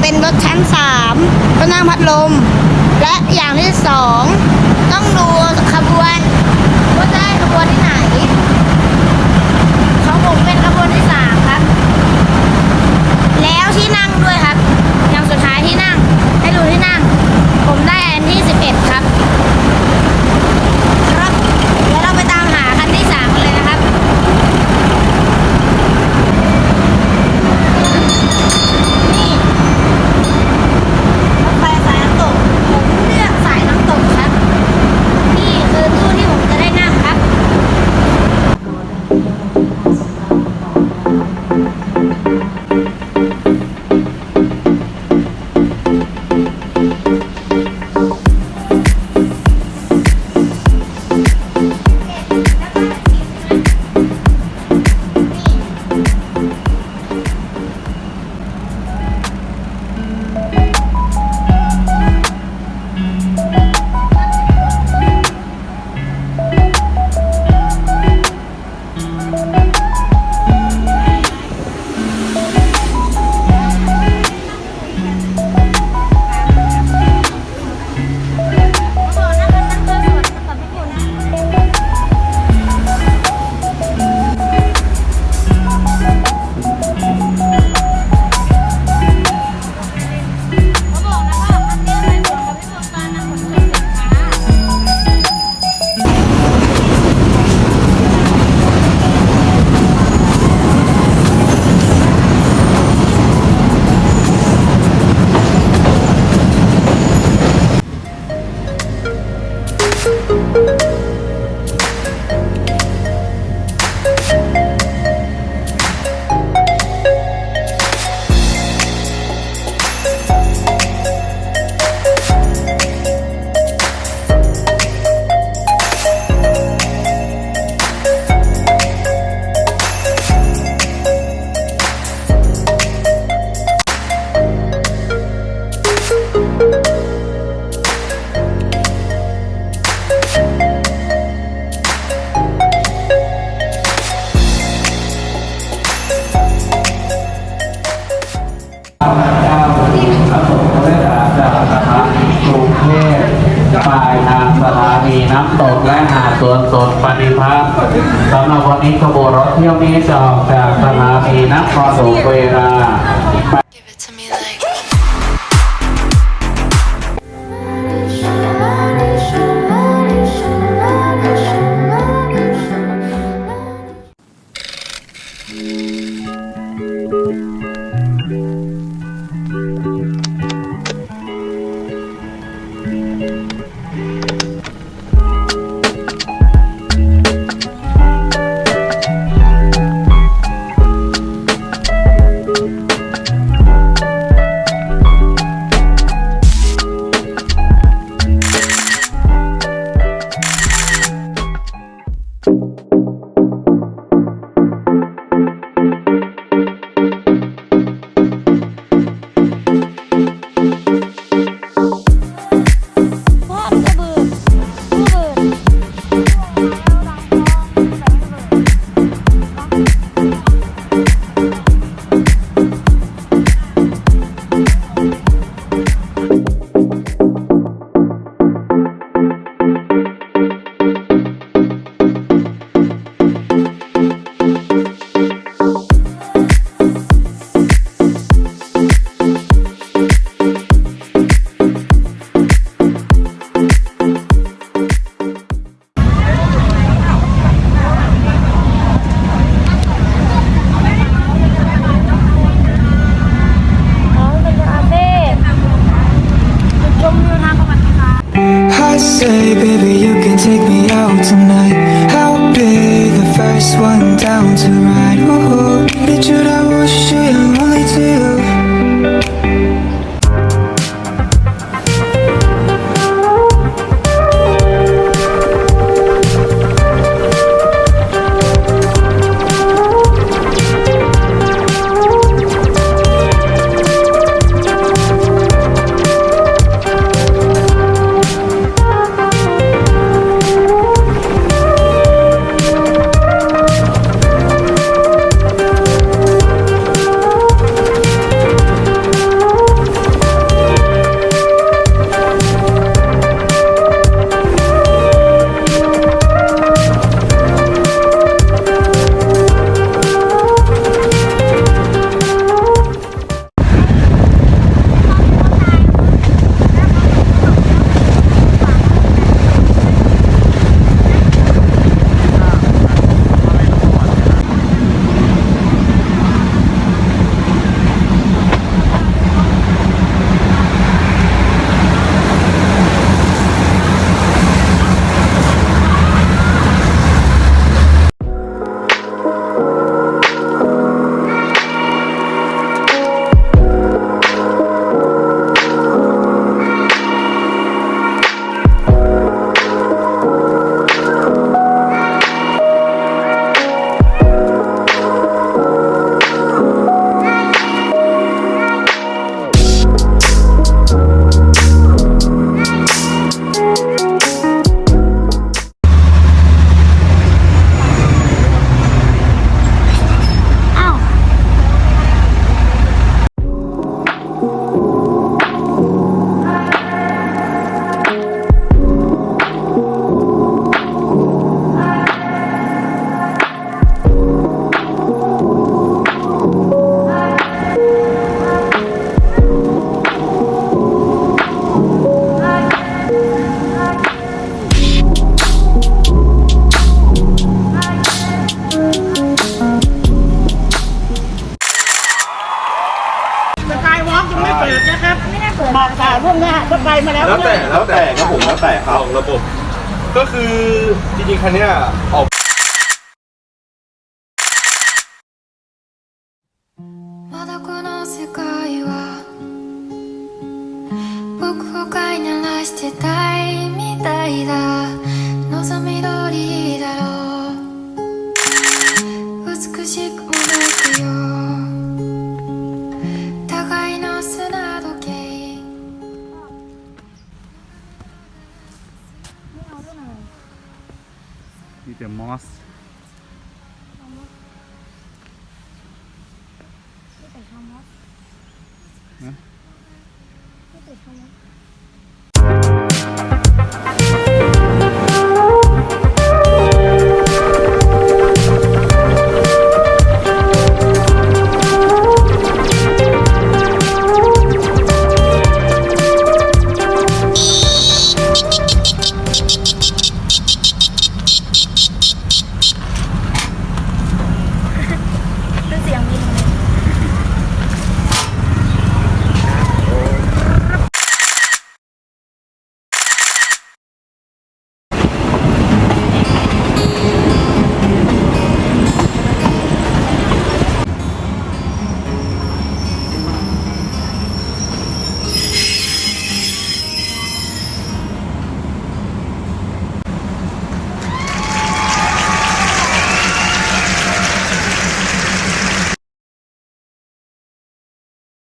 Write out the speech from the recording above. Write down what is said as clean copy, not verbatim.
เป็นรถชั้น3ก็นั่งพัดลมและอย่างที่2ต้องดูขบวนว่าได้ขบวนที่ไหนของผมเป็นขบวนที่3ครับแล้วที่นั่งด้วยครับอย่างสุดท้ายที่นั่งให้ดูที่นั่งผมได้อันที่11ครับครับแล้วเราไปตามหาคันที่3กันเลยนะครับนี่รถไฟสายน้ำตกผมเลือกสายน้ำตกครับนี่คือตู้ที่ผมจะได้นั่งครับ น้ำตกและหาดสวนสนปฏิภาณสำหรับวันนี้ขบวนรถเที่ยวนี้จะออกจากสถานีนครหลวงเวลาSay, baby, you can take me out tonight. I'll be the first one down to ride. Ooh, bitch, I wish you only to you. เปิดนะครับไม่ได้เปิดบอกกล่าวล่วงหน้าก็ไปมาแล้ว แล้วแต่ครับผมแล้วแต่ครับระบบ ก็คือจริงๆคันเนี้ยออก まだこの世界は僕を飼いならしてたいみたいだ望み通りだろう美しくもなってよ互いの砂時計 มีแต่มอส ไม่ใส่ชามอส นะ ไม่ใส่ชามอส